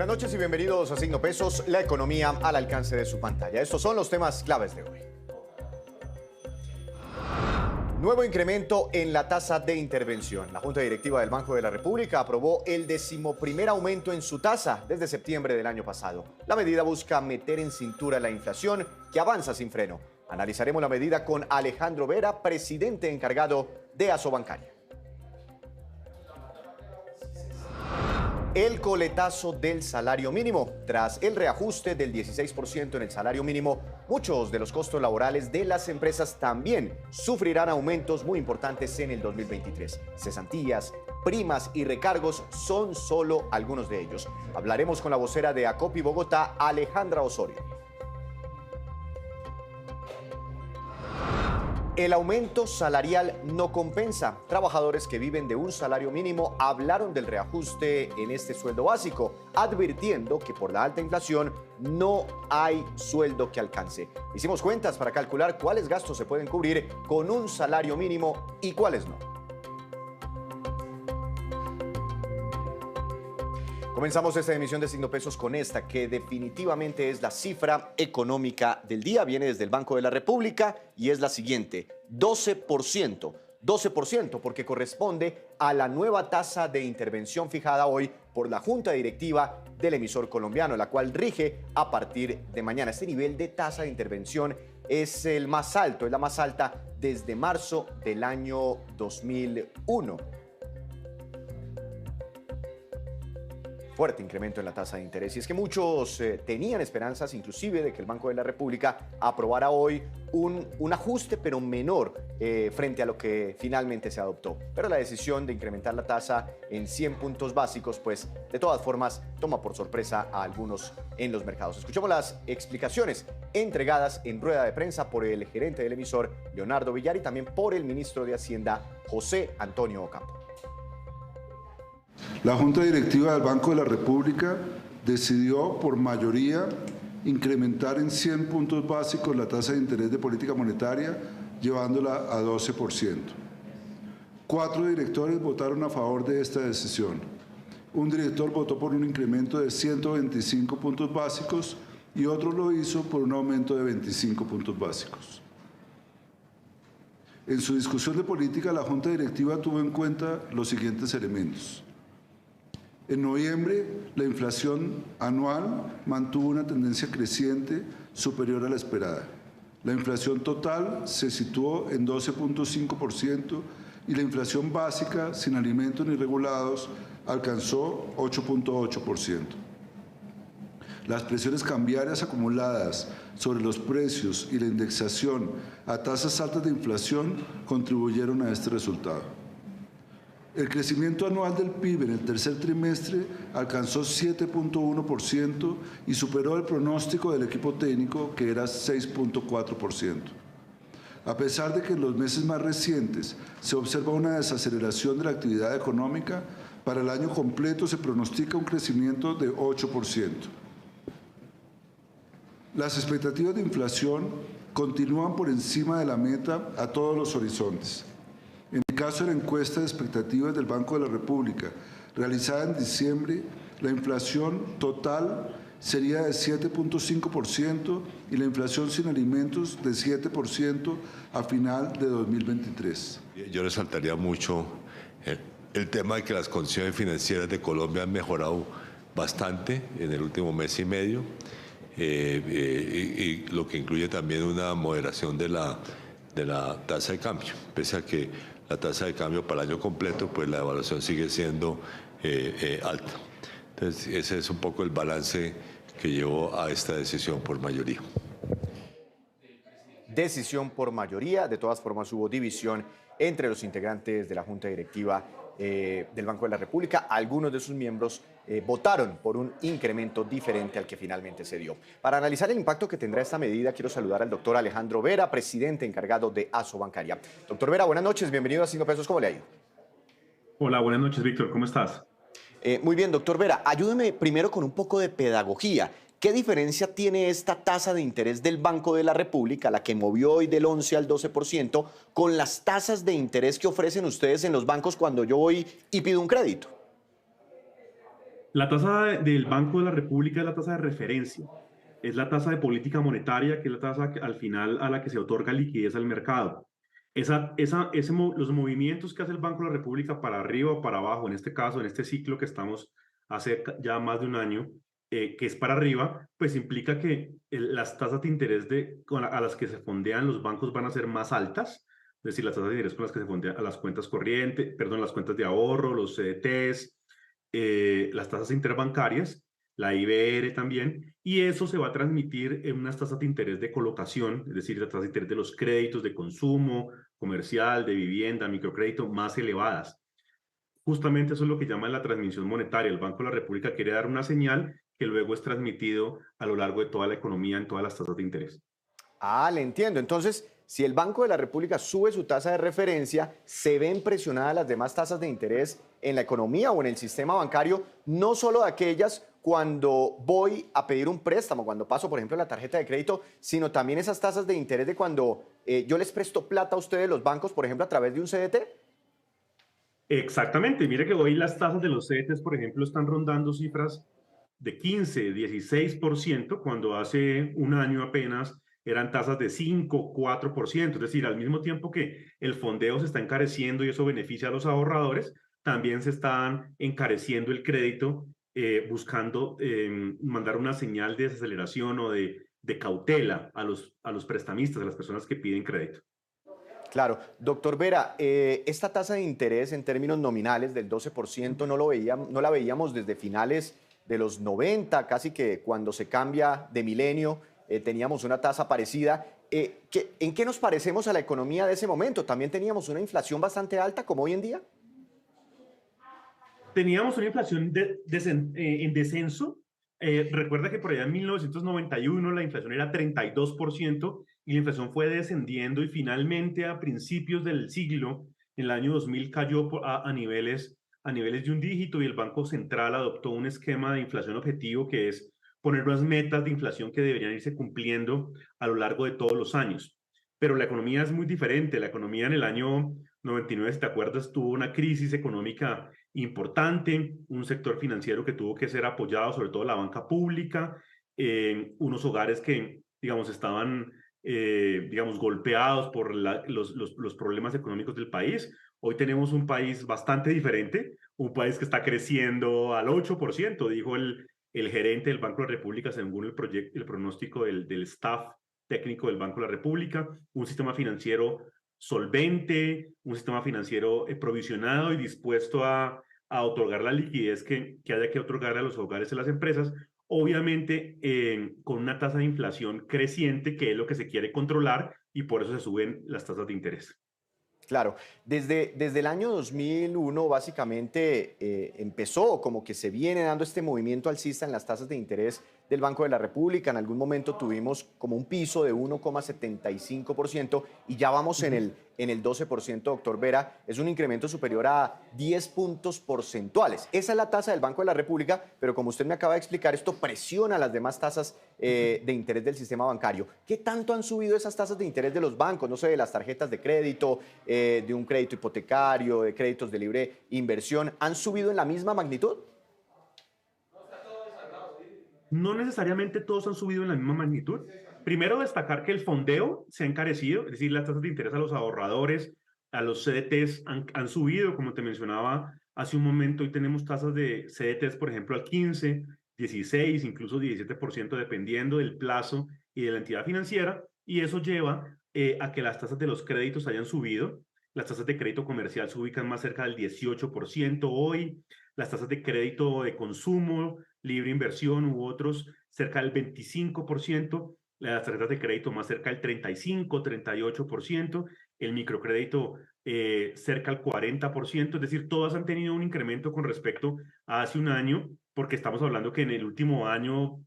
Buenas noches y bienvenidos a Signo Pesos, la economía al alcance de su pantalla. Estos son los temas claves de hoy. Nuevo incremento en la tasa de intervención. La Junta Directiva del Banco de la República aprobó el 11º aumento en su tasa desde septiembre del año pasado. La medida busca meter en cintura la inflación que avanza sin freno. Analizaremos la medida con Alejandro Vera, presidente encargado de Asobancaria. El coletazo del salario mínimo. Tras el reajuste del 16% en el salario mínimo, muchos de los costos laborales de las empresas también sufrirán aumentos muy importantes en el 2023. Cesantías, primas y recargos son solo algunos de ellos. Hablaremos con la vocera de Acopi Bogotá, Alejandra Osorio. El aumento salarial no compensa. Trabajadores que viven de un salario mínimo hablaron del reajuste en este sueldo básico, advirtiendo que por la alta inflación no hay sueldo que alcance. Hicimos cuentas para calcular cuáles gastos se pueden cubrir con un salario mínimo y cuáles no. Comenzamos esta emisión de Signo Pesos con esta, que definitivamente es la cifra económica del día. Viene desde el Banco de la República y es la siguiente: 12%. 12% porque corresponde a la nueva tasa de intervención fijada hoy por la Junta Directiva del emisor colombiano, la cual rige a partir de mañana. Este nivel de tasa de intervención es el más alto, es la más alta desde marzo del año 2001. Fuerte incremento en la tasa de interés. Y es que muchos tenían esperanzas, inclusive, de que el Banco de la República aprobara hoy un ajuste, pero menor, frente a lo que finalmente se adoptó. Pero la decisión de incrementar la tasa en 100 puntos básicos, pues, de todas formas, toma por sorpresa a algunos en los mercados. Escuchamos las explicaciones entregadas en rueda de prensa por el gerente del emisor, Leonardo Villar, y también por el ministro de Hacienda, José Antonio Ocampo. La Junta Directiva del Banco de la República decidió por mayoría incrementar en 100 puntos básicos la tasa de interés de política monetaria, llevándola a 12%. 4 directores votaron a favor de esta decisión. Un director votó por un incremento de 125 puntos básicos y otro lo hizo por un aumento de 25 puntos básicos. En su discusión de política, la Junta Directiva tuvo en cuenta los siguientes elementos. En noviembre, la inflación anual mantuvo una tendencia creciente superior a la esperada. La inflación total se situó en 12.5% y la inflación básica, sin alimentos ni regulados, alcanzó 8.8%. Las presiones cambiarias acumuladas sobre los precios y la indexación a tasas altas de inflación contribuyeron a este resultado. El crecimiento anual del PIB en el tercer trimestre alcanzó 7.1% y superó el pronóstico del equipo técnico, que era 6.4%. A pesar de que en los meses más recientes se observa una desaceleración de la actividad económica, para el año completo se pronostica un crecimiento de 8%. Las expectativas de inflación continúan por encima de la meta a todos los horizontes. En el caso de la encuesta de expectativas del Banco de la República, realizada en diciembre, la inflación total sería de 7.5% y la inflación sin alimentos de 7% a final de 2023. Yo resaltaría mucho el tema de que las condiciones financieras de Colombia han mejorado bastante en el último mes y medio, y lo que incluye también una moderación de la tasa de cambio, pese a que la tasa de cambio para el año completo, pues la evaluación sigue siendo alta. Entonces, ese es un poco el balance que llevó a esta decisión por mayoría. Decisión por mayoría. De todas formas, hubo división entre los integrantes de la Junta Directiva del Banco de la República. Algunos de sus miembros votaron por un incremento diferente al que finalmente se dio. Para analizar el impacto que tendrá esta medida, quiero saludar al doctor Alejandro Vera, presidente encargado de Asobancaria. Doctor Vera, buenas noches, bienvenido a Signo Pesos, ¿cómo le ha ido? Hola, buenas noches, Víctor, ¿cómo estás? Muy bien, doctor Vera, ayúdeme primero con un poco de pedagogía. ¿Qué diferencia tiene esta tasa de interés del Banco de la República, la que movió hoy del 11 al 12%, con las tasas de interés que ofrecen ustedes en los bancos cuando yo voy y pido un crédito? La tasa del Banco de la República es la tasa de referencia, es la tasa de política monetaria, que es la tasa al final a la que se otorga liquidez al mercado. Los movimientos que hace el Banco de la República para arriba o para abajo, en este caso, en este ciclo que estamos hace ya más de un año, que es para arriba, pues implica que las tasas de interés a las que se fondean los bancos van a ser más altas, es decir, las tasas de interés con las que se fondean a las cuentas corrientes, perdón, las cuentas de ahorro, los CDTs, las tasas interbancarias, la IBR también, y eso se va a transmitir en unas tasas de interés de colocación, es decir, las tasas de interés de los créditos de consumo, comercial, de vivienda, microcrédito, más elevadas. Justamente eso es lo que llaman la transmisión monetaria. El Banco de la República quiere dar una señal que luego es transmitido a lo largo de toda la economía en todas las tasas de interés. Ah, le entiendo. Entonces, si el Banco de la República sube su tasa de referencia, ¿se ven presionadas las demás tasas de interés en la economía o en el sistema bancario? No solo de aquellas cuando voy a pedir un préstamo, cuando paso, por ejemplo, la tarjeta de crédito, sino también esas tasas de interés de cuando yo les presto plata a ustedes, los bancos, por ejemplo, a través de un CDT. Exactamente. Mire que hoy las tasas de los CDTs, por ejemplo, están rondando cifras de 15, 16%, cuando hace un año apenas eran tasas de 5, 4%. Es decir, al mismo tiempo que el fondeo se está encareciendo y eso beneficia a los ahorradores, también se están encareciendo el crédito, buscando mandar una señal de desaceleración o de cautela a los prestamistas, a las personas que piden crédito. Claro, doctor Vera, esta tasa de interés en términos nominales del 12% no la veíamos desde finales de los 90, casi que cuando se cambia de milenio teníamos una tasa parecida. ¿En qué nos parecemos a la economía de ese momento? ¿También teníamos una inflación bastante alta como hoy en día? Teníamos una inflación en descenso. Recuerda que por allá en 1991 la inflación era 32% y la inflación fue descendiendo y finalmente a principios del siglo, en el año 2000, cayó a niveles de un dígito y el Banco Central adoptó un esquema de inflación objetivo que es poner unas metas de inflación que deberían irse cumpliendo a lo largo de todos los años. Pero la economía es muy diferente. La economía en el año 99, si te acuerdas, tuvo una crisis económica importante, un sector financiero que tuvo que ser apoyado, sobre todo la banca pública, unos hogares que, digamos, estaban, digamos, golpeados por los problemas económicos del país. Hoy tenemos un país bastante diferente, un país que está creciendo al 8%, dijo el gerente del Banco de la República, según el pronóstico del staff técnico del Banco de la República, un sistema financiero solvente, un sistema financiero provisionado y dispuesto a otorgar la liquidez que haya que otorgar a los hogares y a las empresas, obviamente con una tasa de inflación creciente, que es lo que se quiere controlar, y por eso se suben las tasas de interés. Claro, desde el año 2001 básicamente empezó como que se viene dando este movimiento alcista en las tasas de interés del Banco de la República. En algún momento tuvimos como un piso de 1,75% y ya vamos en el 12%, doctor Vera. Es un incremento superior a 10 puntos porcentuales. Esa es la tasa del Banco de la República, pero como usted me acaba de explicar, esto presiona las demás tasas de interés del sistema bancario. ¿Qué tanto han subido esas tasas de interés de los bancos? No sé, de las tarjetas de crédito, de un crédito hipotecario, de créditos de libre inversión. ¿Han subido en la misma magnitud? No necesariamente todos han subido en la misma magnitud. Primero, destacar que el fondeo se ha encarecido, es decir, las tasas de interés a los ahorradores, a los CDTs han subido, como te mencionaba hace un momento. Hoy tenemos tasas de CDTs, por ejemplo, al 15, 16, incluso 17%, dependiendo del plazo y de la entidad financiera, y eso lleva a que las tasas de los créditos hayan subido. Las tasas de crédito comercial se ubican más cerca del 18% hoy, las tasas de crédito de consumo, libre inversión u otros cerca del 25%, las tarjetas de crédito más cerca del 35, 38%, el microcrédito cerca al 40%, es decir, todas han tenido un incremento con respecto a hace un año, porque estamos hablando que en el último año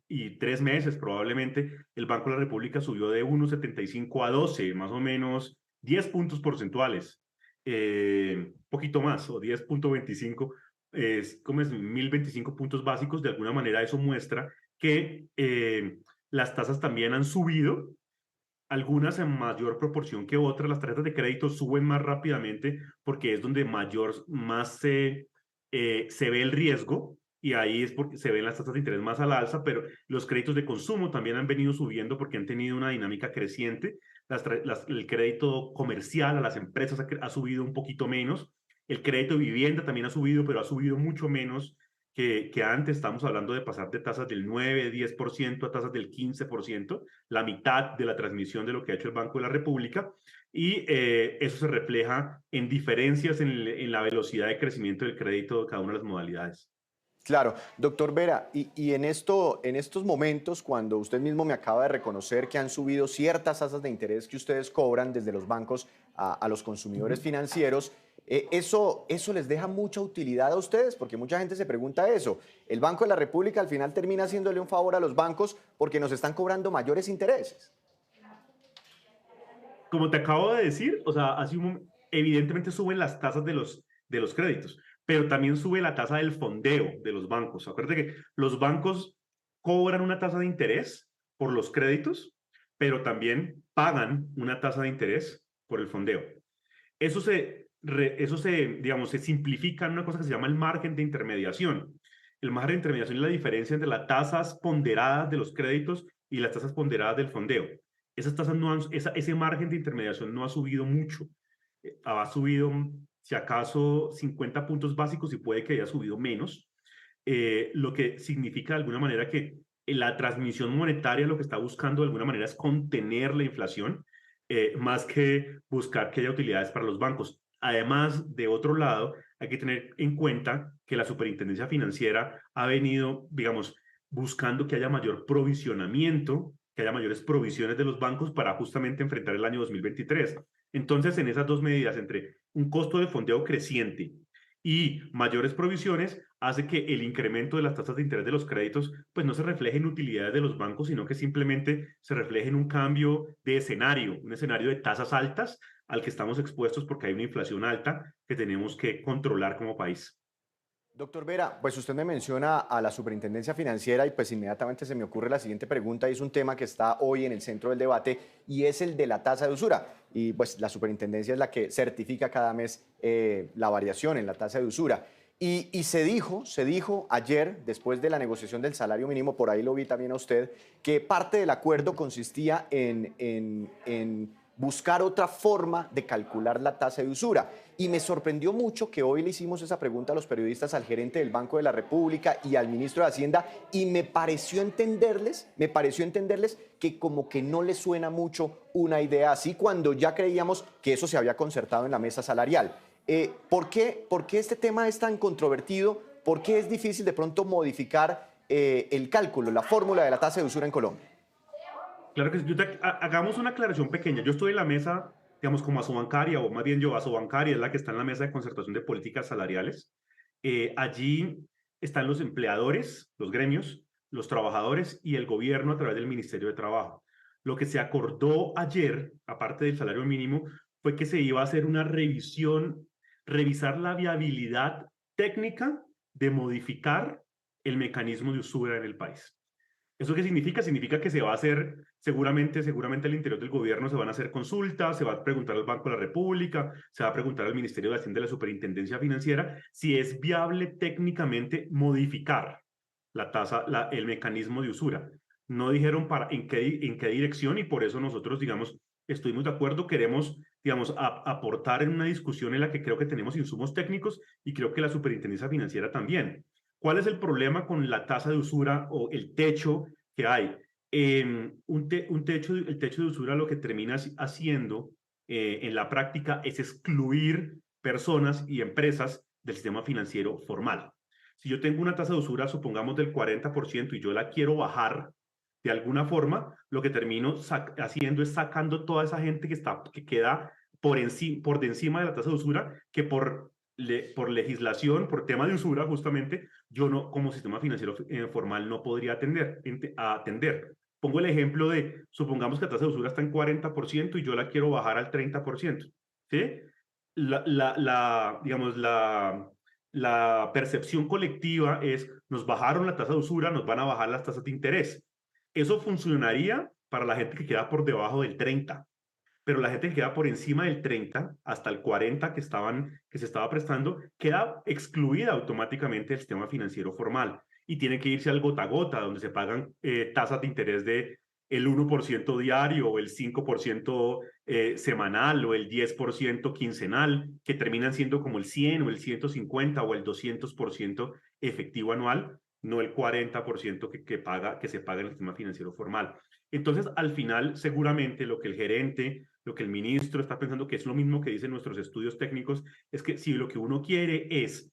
y 3 meses probablemente el Banco de la República subió de 1,75 a 12, más o menos 10 puntos porcentuales, poquito más, o 10,25, como es 1025 puntos básicos. De alguna manera eso muestra que las tasas también han subido, algunas en mayor proporción que otras. Las tarjetas de crédito suben más rápidamente porque es donde más se ve el riesgo, y ahí es porque se ven las tasas de interés más al alza, pero los créditos de consumo también han venido subiendo porque han tenido una dinámica creciente. El crédito comercial a las empresas ha subido un poquito menos. El crédito de vivienda también ha subido, pero ha subido mucho menos que antes. Estamos hablando de pasar de tasas del 9-10% a tasas del 15%, la mitad de la transmisión de lo que ha hecho el Banco de la República, y eso se refleja en diferencias en la velocidad de crecimiento del crédito de cada una de las modalidades. Claro, doctor Vera, y en estos momentos, cuando usted mismo me acaba de reconocer que han subido ciertas tasas de interés que ustedes cobran desde los bancos a los consumidores financieros, ¿eso les deja mucha utilidad a ustedes? Porque mucha gente se pregunta eso. El Banco de la República al final termina haciéndole un favor a los bancos porque nos están cobrando mayores intereses. Como te acabo de decir, o sea, evidentemente suben las tasas de los créditos, pero también sube la tasa del fondeo de los bancos. Acuérdate que los bancos cobran una tasa de interés por los créditos, pero también pagan una tasa de interés por el fondeo. Digamos, se simplifica en una cosa que se llama el margen de intermediación. El margen de intermediación es la diferencia entre las tasas ponderadas de los créditos y las tasas ponderadas del fondeo. Esas tasas ese margen de intermediación no ha subido mucho. Ha subido, si acaso, 50 puntos básicos y puede que haya subido menos, lo que significa de alguna manera que la transmisión monetaria lo que está buscando de alguna manera es contener la inflación, más que buscar que haya utilidades para los bancos. Además, de otro lado, hay que tener en cuenta que la Superintendencia Financiera ha venido, digamos, buscando que haya mayor provisionamiento, que haya mayores provisiones de los bancos para justamente enfrentar el año 2023. Entonces, en esas dos medidas, entre un costo de fondeo creciente y mayores provisiones, hace que el incremento de las tasas de interés de los créditos pues no se refleje en utilidades de los bancos, sino que simplemente se refleje en un cambio de escenario, un escenario de tasas altas al que estamos expuestos porque hay una inflación alta que tenemos que controlar como país. Doctor Vera, pues usted me menciona a la Superintendencia Financiera y pues inmediatamente se me ocurre la siguiente pregunta y es un tema que está hoy en el centro del debate y es el de la tasa de usura. Y pues la Superintendencia es la que certifica cada mes la variación en la tasa de usura. Y se dijo ayer, después de la negociación del salario mínimo, por ahí lo vi también a usted, que parte del acuerdo consistía en buscar otra forma de calcular la tasa de usura. Y me sorprendió mucho que hoy le hicimos esa pregunta a los periodistas, al gerente del Banco de la República y al ministro de Hacienda, y me pareció entenderles que como que no les suena mucho una idea así cuando ya creíamos que eso se había concertado en la mesa salarial. ¿Por qué este tema es tan controvertido? ¿Por qué es difícil de pronto modificar el cálculo, la fórmula de la tasa de usura en Colombia? Claro que sí. Hagamos una aclaración pequeña. Yo estoy en la mesa, digamos, como Asobancaria, o más bien yo, Asobancaria es la que está en la mesa de concertación de políticas salariales. Allí están los empleadores, los gremios, los trabajadores y el gobierno a través del Ministerio de Trabajo. Lo que se acordó ayer, aparte del salario mínimo, fue que se iba a hacer una revisión, revisar la viabilidad técnica de modificar el mecanismo de usura en el país. ¿Eso qué significa? Significa que se va a hacer, seguramente al interior del gobierno se van a hacer consultas, se va a preguntar al Banco de la República, se va a preguntar al Ministerio de Hacienda de la Superintendencia Financiera si es viable técnicamente modificar la tasa, el mecanismo de usura. No dijeron en qué dirección y por eso nosotros, digamos, estuvimos de acuerdo, queremos, digamos, aportar en una discusión en la que creo que tenemos insumos técnicos y creo que la Superintendencia Financiera también. ¿Cuál es el problema con la tasa de usura o el techo que hay? El techo de usura lo que termina haciendo en la práctica es excluir personas y empresas del sistema financiero formal. Si yo tengo una tasa de usura, supongamos del 40%, y yo la quiero bajar de alguna forma, lo que termino haciendo es sacando toda esa gente que queda por encima de la tasa de usura, que por legislación, por tema de usura, justamente, yo no, como sistema financiero formal, no podría atender. Pongo el ejemplo de, supongamos que la tasa de usura está en 40% y yo la quiero bajar al 30%. ¿Sí? Digamos, la percepción colectiva es, nos bajaron la tasa de usura, nos van a bajar las tasas de interés. Eso funcionaría para la gente que queda por debajo del 30%. pero la gente que queda por encima del 30 hasta el 40 que se estaba prestando, queda excluida automáticamente del sistema financiero formal y tiene que irse al gota a gota, donde se pagan tasas de interés de el 1% diario o el 5% semanal o el 10% quincenal, que terminan siendo como el 100 o el 150 o el 200% efectivo anual, no el 40% que se paga en el sistema financiero formal. Entonces, al final, seguramente lo que el gerente, lo que el ministro está pensando, que es lo mismo que dicen nuestros estudios técnicos, es que si lo que uno quiere es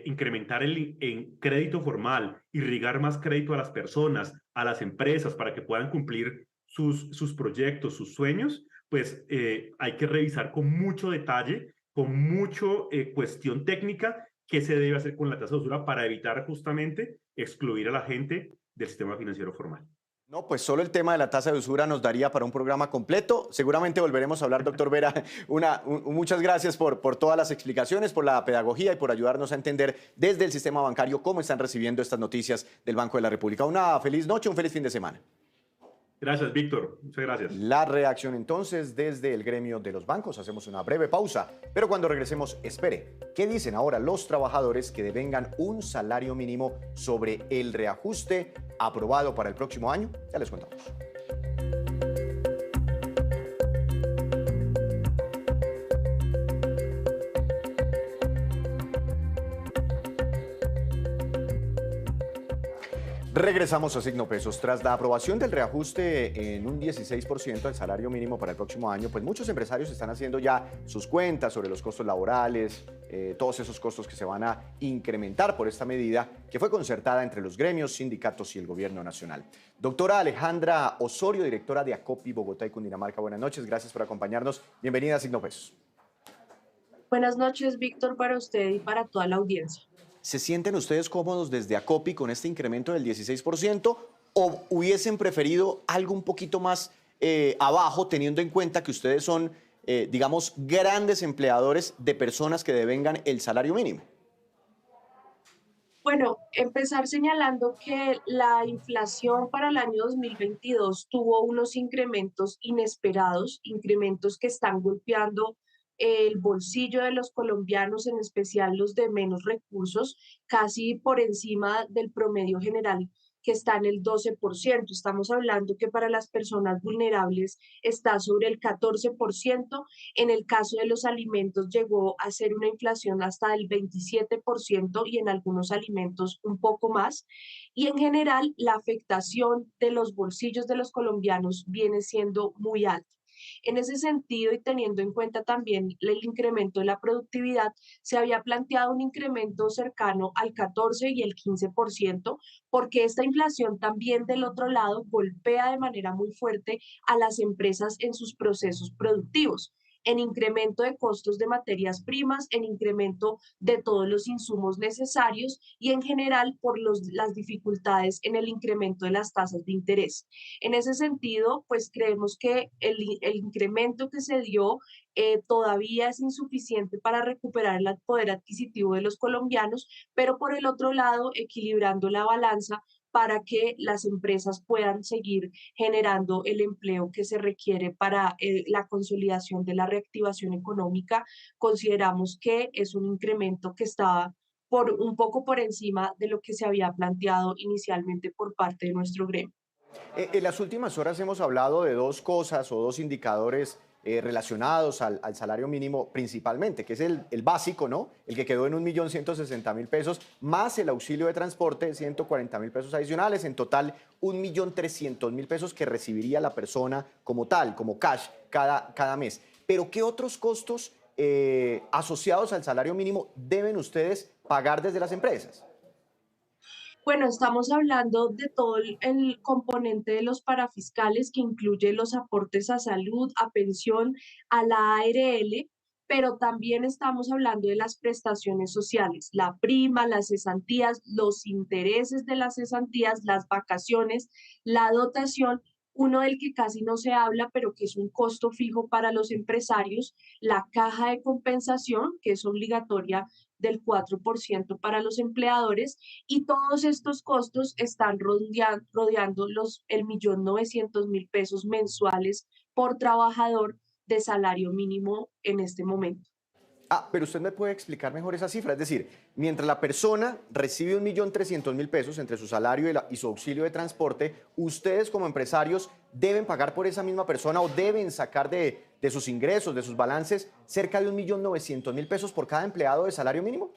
incrementar el crédito formal, irrigar más crédito a las personas, a las empresas, para que puedan cumplir sus proyectos, sus sueños, pues hay que revisar con mucho detalle, con mucho cuestión técnica, qué se debe hacer con la tasa de usura para evitar justamente excluir a la gente del sistema financiero formal. No, pues solo el tema de la tasa de usura nos daría para un programa completo. Seguramente volveremos a hablar, doctor Vera. Muchas gracias por todas las explicaciones, por la pedagogía y por ayudarnos a entender desde el sistema bancario cómo están recibiendo estas noticias del Banco de la República. Una feliz noche, un feliz fin de semana. Gracias, Víctor. Muchas gracias. La reacción entonces desde el gremio de los bancos. Hacemos una breve pausa, pero cuando regresemos, espere. ¿Qué dicen ahora los trabajadores que devengan un salario mínimo sobre el reajuste aprobado para el próximo año? Ya les contamos. Regresamos a Signo Pesos. Tras la aprobación del reajuste en un 16% del salario mínimo para el próximo año, pues muchos empresarios están haciendo ya sus cuentas sobre los costos laborales, todos esos costos que se van a incrementar por esta medida que fue concertada entre los gremios, sindicatos y el gobierno nacional. Doctora Alejandra Osorio, directora de ACOPI Bogotá y Cundinamarca, buenas noches, gracias por acompañarnos. Bienvenida a Signo Pesos. Buenas noches, Víctor, para usted y para toda la audiencia. ¿Se sienten ustedes cómodos desde ACOPI con este incremento del 16% o hubiesen preferido algo un poquito más abajo, teniendo en cuenta que ustedes son, digamos, grandes empleadores de personas que devengan el salario mínimo? Bueno, empezar señalando que la inflación para el año 2022 tuvo unos incrementos inesperados, incrementos que están golpeando el bolsillo de los colombianos, en especial los de menos recursos, casi por encima del promedio general que está en el 12%. Estamos hablando que para las personas vulnerables está sobre el 14%. En el caso de los alimentos llegó a ser una inflación hasta del 27% y en algunos alimentos un poco más. Y en general la afectación de los bolsillos de los colombianos viene siendo muy alta. En ese sentido, y teniendo en cuenta también el incremento de la productividad, se había planteado un incremento cercano al 14 y el 15%, porque esta inflación también del otro lado golpea de manera muy fuerte a las empresas en sus procesos productivos, en incremento de costos de materias primas, en incremento de todos los insumos necesarios y en general por las dificultades en el incremento de las tasas de interés. En ese sentido, pues creemos que el incremento que se dio todavía es insuficiente para recuperar el poder adquisitivo de los colombianos, pero por el otro lado, equilibrando la balanza para que las empresas puedan seguir generando el empleo que se requiere para la consolidación de la reactivación económica. Consideramos que es un incremento que estaba un poco por encima de lo que se había planteado inicialmente por parte de nuestro gremio. En las últimas horas hemos hablado de dos cosas o dos indicadores relacionados al salario mínimo principalmente, que es el básico, ¿no? El que quedó en 1.160.000 pesos, más el auxilio de transporte, 140.000 pesos adicionales, en total 1.300.000 pesos que recibiría la persona como tal, como cash, cada mes. Pero ¿qué otros costos asociados al salario mínimo deben ustedes pagar desde las empresas? Bueno, estamos hablando de todo el componente de los parafiscales que incluye los aportes a salud, a pensión, a la ARL, pero también estamos hablando de las prestaciones sociales, la prima, las cesantías, los intereses de las cesantías, las vacaciones, la dotación, uno del que casi no se habla, pero que es un costo fijo para los empresarios, la caja de compensación, que es obligatoria del 4% para los empleadores, y todos estos costos están rodeando el 1.900.000 pesos mensuales por trabajador de salario mínimo en este momento. Ah, pero usted me puede explicar mejor esa cifra. Es decir, mientras la persona recibe 1.300.000 pesos entre su salario y su auxilio de transporte, ustedes como empresarios deben pagar por esa misma persona o deben sacar de sus ingresos, de sus balances, cerca de 1.900.000 pesos por cada empleado de salario mínimo.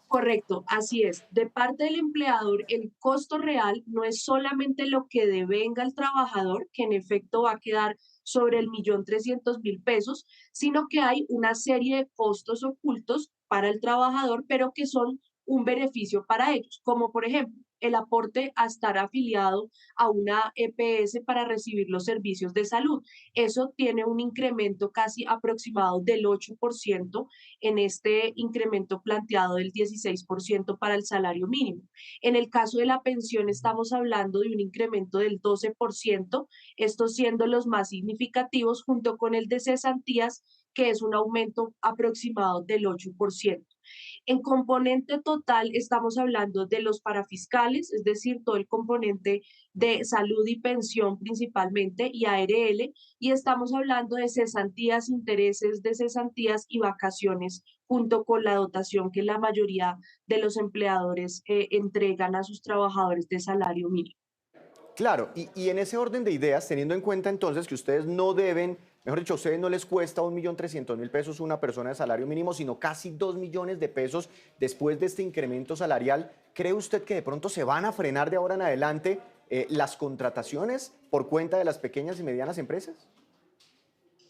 Correcto, así es. De parte del empleador, el costo real no es solamente lo que devenga el trabajador, que en efecto va a quedar sobre el 1.300.000 pesos, sino que hay una serie de costos ocultos para el trabajador, pero que son un beneficio para ellos, como por ejemplo el aporte a estar afiliado a una EPS para recibir los servicios de salud. Eso tiene un incremento casi aproximado del 8% en este incremento planteado del 16% para el salario mínimo. En el caso de la pensión estamos hablando de un incremento del 12%, estos siendo los más significativos junto con el de cesantías, que es un aumento aproximado del 8%. En componente total estamos hablando de los parafiscales, es decir, todo el componente de salud y pensión principalmente y ARL, y estamos hablando de cesantías, intereses de cesantías y vacaciones, junto con la dotación que la mayoría de los empleadores entregan a sus trabajadores de salario mínimo. Claro, y en ese orden de ideas, teniendo en cuenta entonces que ustedes no deben, mejor dicho, a ustedes no les cuesta 1.300.000 pesos una persona de salario mínimo, sino casi 2 millones de pesos después de este incremento salarial, ¿cree usted que de pronto se van a frenar de ahora en adelante las contrataciones por cuenta de las pequeñas y medianas empresas?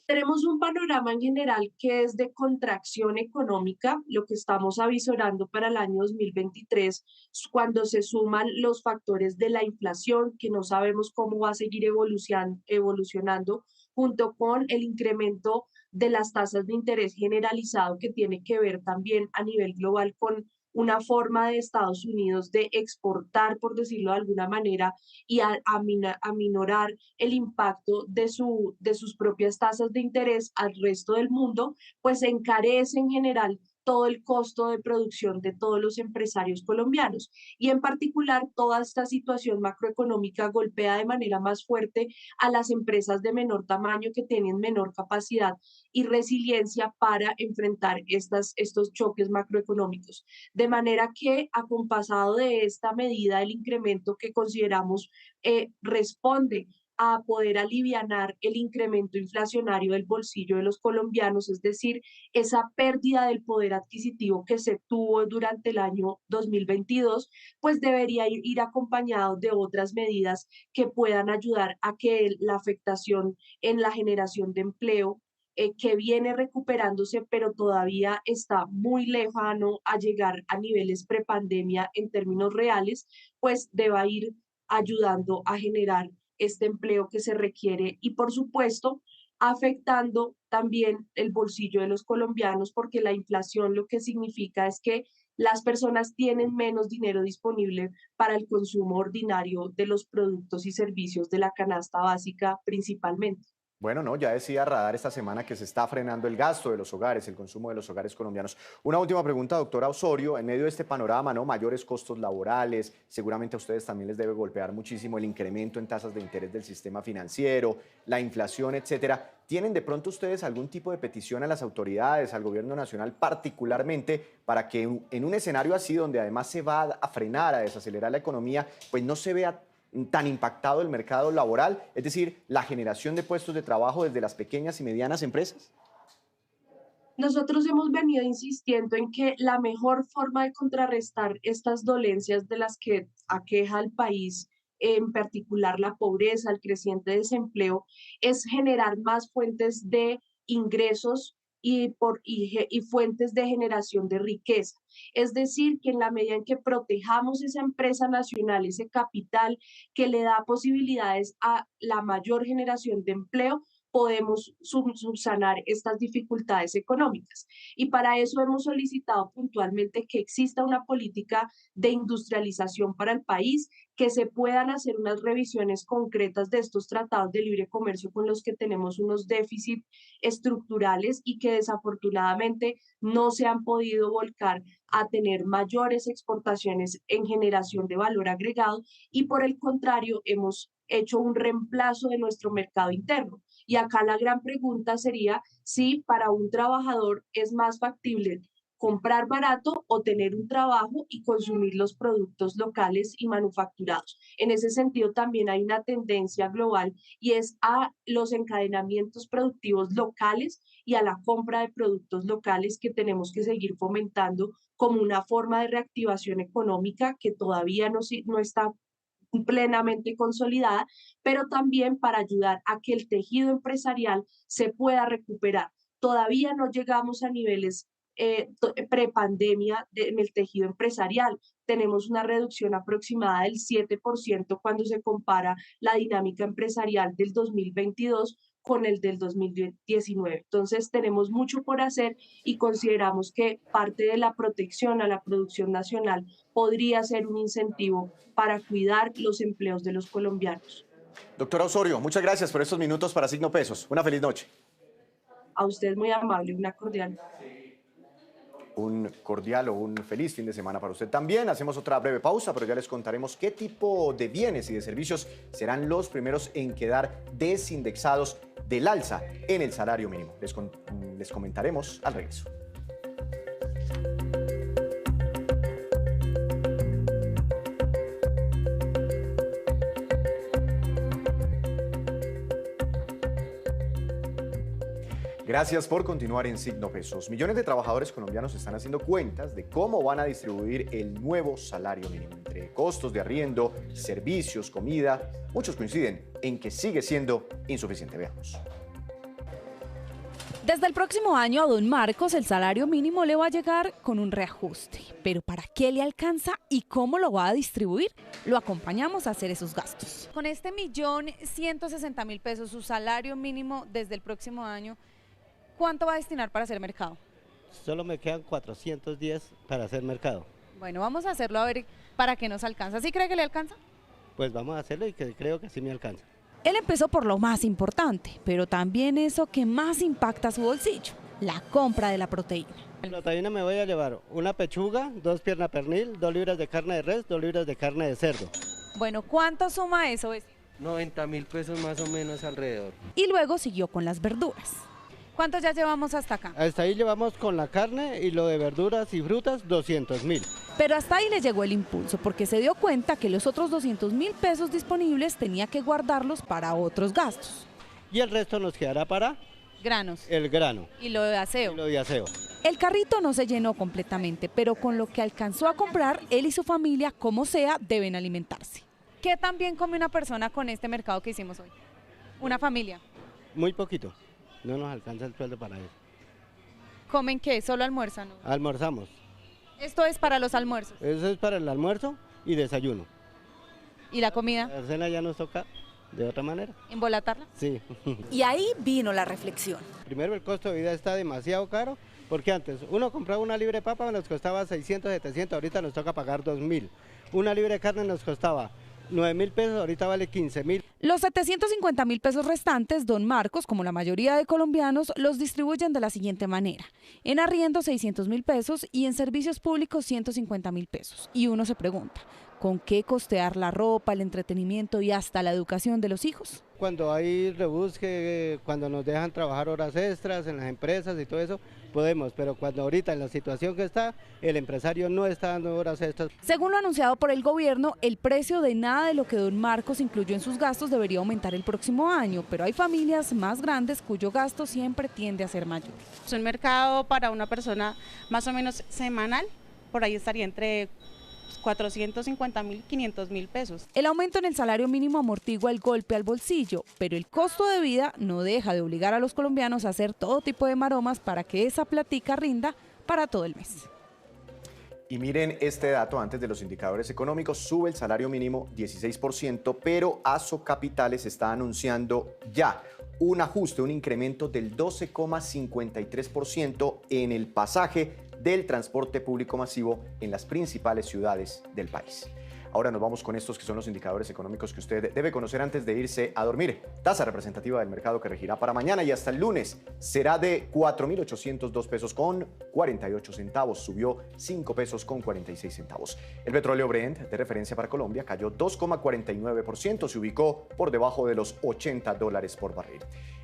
Tenemos un panorama en general que es de contracción económica, lo que estamos avisorando para el año 2023, cuando se suman los factores de la inflación, que no sabemos cómo va a seguir evolucionando, junto con el incremento de las tasas de interés generalizado que tiene que ver también a nivel global con una forma de Estados Unidos de exportar, por decirlo de alguna manera, y aminorar el impacto de sus propias tasas de interés al resto del mundo, pues encarece en general todo el costo de producción de todos los empresarios colombianos. Y en particular, toda esta situación macroeconómica golpea de manera más fuerte a las empresas de menor tamaño que tienen menor capacidad y resiliencia para enfrentar estos choques macroeconómicos. De manera que, acompasado de esta medida, el incremento que consideramos responde a poder alivianar el incremento inflacionario del bolsillo de los colombianos, es decir, esa pérdida del poder adquisitivo que se tuvo durante el año 2022, pues debería ir acompañado de otras medidas que puedan ayudar a que la afectación en la generación de empleo que viene recuperándose, pero todavía está muy lejano a llegar a niveles prepandemia en términos reales, pues deba ir ayudando a generar este empleo que se requiere y, por supuesto, afectando también el bolsillo de los colombianos, porque la inflación lo que significa es que las personas tienen menos dinero disponible para el consumo ordinario de los productos y servicios de la canasta básica principalmente. Bueno, no, ya decía Radar esta semana que se está frenando el gasto de los hogares, el consumo de los hogares colombianos. Una última pregunta, doctora Osorio, en medio de este panorama, ¿no? Mayores costos laborales, seguramente a ustedes también les debe golpear muchísimo el incremento en tasas de interés del sistema financiero, la inflación, etcétera. ¿Tienen de pronto ustedes algún tipo de petición a las autoridades, al gobierno nacional particularmente, para que en un escenario así, donde además se va a frenar, a desacelerar la economía, pues no se vea tan impactado el mercado laboral, es decir, la generación de puestos de trabajo desde las pequeñas y medianas empresas? Nosotros hemos venido insistiendo en que la mejor forma de contrarrestar estas dolencias de las que aqueja al país, en particular la pobreza, el creciente desempleo, es generar más fuentes de ingresos y fuentes de generación de riqueza. Es decir, que en la medida en que protejamos esa empresa nacional, ese capital que le da posibilidades a la mayor generación de empleo, podemos subsanar estas dificultades económicas. Y para eso hemos solicitado puntualmente que exista una política de industrialización para el país, que se puedan hacer unas revisiones concretas de estos tratados de libre comercio con los que tenemos unos déficits estructurales y que desafortunadamente no se han podido volcar a tener mayores exportaciones en generación de valor agregado y por el contrario hemos hecho un reemplazo de nuestro mercado interno. Y acá la gran pregunta sería si para un trabajador es más factible comprar barato o tener un trabajo y consumir los productos locales y manufacturados. En ese sentido, también hay una tendencia global y es a los encadenamientos productivos locales y a la compra de productos locales que tenemos que seguir fomentando como una forma de reactivación económica que todavía no está plenamente consolidada, pero también para ayudar a que el tejido empresarial se pueda recuperar. Todavía no llegamos a niveles prepandemia en el tejido empresarial. Tenemos una reducción aproximada del 7% cuando se compara la dinámica empresarial del 2022 con el del 2019. Entonces, tenemos mucho por hacer y consideramos que parte de la protección a la producción nacional podría ser un incentivo para cuidar los empleos de los colombianos. Doctora Osorio, muchas gracias por estos minutos para Signo Pesos. Una feliz noche. A usted muy amable, una cordial. Un cordial o un feliz fin de semana para usted también. Hacemos otra breve pausa, pero ya les contaremos qué tipo de bienes y de servicios serán los primeros en quedar desindexados del alza en el salario mínimo. Les comentaremos al regreso. Gracias por continuar en Signo Pesos. Millones de trabajadores colombianos están haciendo cuentas de cómo van a distribuir el nuevo salario mínimo. Entre costos de arriendo, servicios, comida, muchos coinciden en que sigue siendo insuficiente. Veamos. Desde el próximo año a don Marcos el salario mínimo le va a llegar con un reajuste. Pero ¿para qué le alcanza y cómo lo va a distribuir? Lo acompañamos a hacer esos gastos. Con este 1.160.000 pesos, su salario mínimo desde el próximo año, ¿cuánto va a destinar para hacer mercado? Solo me quedan 410 para hacer mercado. Bueno, vamos a hacerlo a ver para qué nos alcanza. ¿Sí cree que le alcanza? Pues vamos a hacerlo y que creo que sí me alcanza. Él empezó por lo más importante, pero también eso que más impacta su bolsillo, la compra de la proteína. En la proteína me voy a llevar una pechuga, 2 piernas pernil, 2 libras de carne de res, 2 libras de carne de cerdo. Bueno, ¿cuánto suma eso? 90.000 pesos más o menos alrededor. Y luego siguió con las verduras. ¿Cuántos ya llevamos hasta acá? Hasta ahí llevamos con la carne y lo de verduras y frutas 200.000. Pero hasta ahí le llegó el impulso porque se dio cuenta que los otros 200.000 pesos disponibles tenía que guardarlos para otros gastos. Y el resto nos quedará para Granos. el grano. Y lo de aseo. Y lo de aseo. El carrito no se llenó completamente, pero con lo que alcanzó a comprar, él y su familia, como sea, deben alimentarse. ¿Qué tan bien come una persona con este mercado que hicimos hoy? Una familia. Muy poquito. No nos alcanza el sueldo para eso. ¿Comen qué? ¿Solo almuerzan? Almorzamos. Esto es para los almuerzos. Eso es para el almuerzo y desayuno. ¿Y la comida? La cena ya nos toca de otra manera. ¿Embolatarla? Sí. Y ahí vino la reflexión. Primero, el costo de vida está demasiado caro, porque antes uno compraba una libra de papa, nos costaba 600, 700, ahorita nos toca pagar 2.000. Una libra de carne nos costaba 9.000 pesos, ahorita vale 15.000. Los 750.000 pesos restantes, don Marcos, como la mayoría de colombianos, los distribuyen de la siguiente manera. En arriendo 600.000 pesos y en servicios públicos 150.000 pesos. Y uno se pregunta, ¿con qué costear la ropa, el entretenimiento y hasta la educación de los hijos? Cuando hay rebusque, cuando nos dejan trabajar horas extras en las empresas y todo eso, podemos, pero cuando ahorita en la situación que está, el empresario no está dando horas extras. Según lo anunciado por el gobierno, el precio de nada de lo que don Marcos incluyó en sus gastos debería aumentar el próximo año, pero hay familias más grandes cuyo gasto siempre tiende a ser mayor. Es un mercado para una persona más o menos semanal, por ahí estaría entre 450.000 y 500.000 pesos. El aumento en el salario mínimo amortigua el golpe al bolsillo, pero el costo de vida no deja de obligar a los colombianos a hacer todo tipo de maromas para que esa platica rinda para todo el mes. Y miren este dato antes de los indicadores económicos, sube el salario mínimo 16%, pero ASO Capitales está anunciando ya un ajuste, un incremento del 12,53% en el pasaje del transporte público masivo en las principales ciudades del país. Ahora nos vamos con estos que son los indicadores económicos que usted debe conocer antes de irse a dormir. Tasa representativa del mercado que regirá para mañana y hasta el lunes será de 4.802 pesos con 48 centavos. Subió 5 pesos con 46 centavos. El petróleo Brent de referencia para Colombia cayó 2,49%. Se ubicó por debajo de los $80 por barril.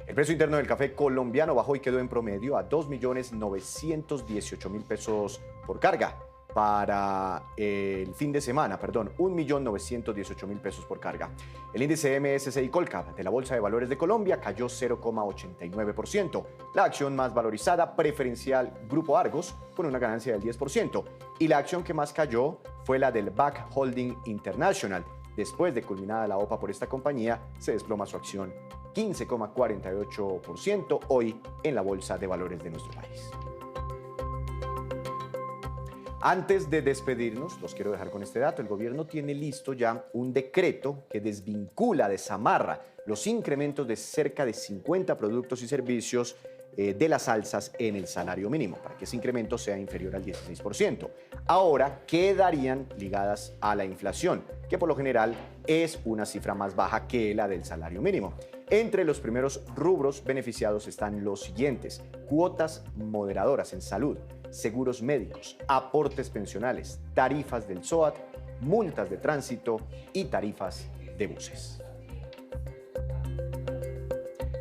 El precio interno del café colombiano bajó y quedó en promedio a 2.918.000 pesos por carga. Para el fin de semana, 1.918.000 pesos por carga. El índice MSCI Colcap de la Bolsa de Valores de Colombia cayó 0,89%. La acción más valorizada, preferencial Grupo Argos, con una ganancia del 10%. Y la acción que más cayó fue la del BAC Holding International. Después de culminada la OPA por esta compañía, se desploma su acción 15,48% hoy en la Bolsa de Valores de nuestro país. Antes de despedirnos, los quiero dejar con este dato. El gobierno tiene listo ya un decreto que desvincula, desamarra los incrementos de cerca de 50 productos y servicios de las alzas en el salario mínimo, para que ese incremento sea inferior al 16%. Ahora quedarían ligadas a la inflación, que por lo general es una cifra más baja que la del salario mínimo. Entre los primeros rubros beneficiados están los siguientes: cuotas moderadoras en salud, seguros médicos, aportes pensionales, tarifas del SOAT, multas de tránsito y tarifas de buses.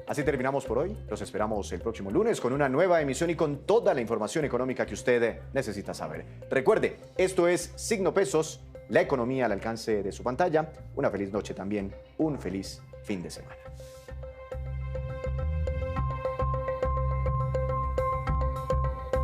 Así terminamos por hoy. Los esperamos el próximo lunes con una nueva emisión y con toda la información económica que usted necesita saber. Recuerde, esto es Signo Pesos, la economía al alcance de su pantalla. Una feliz noche también, un feliz fin de semana.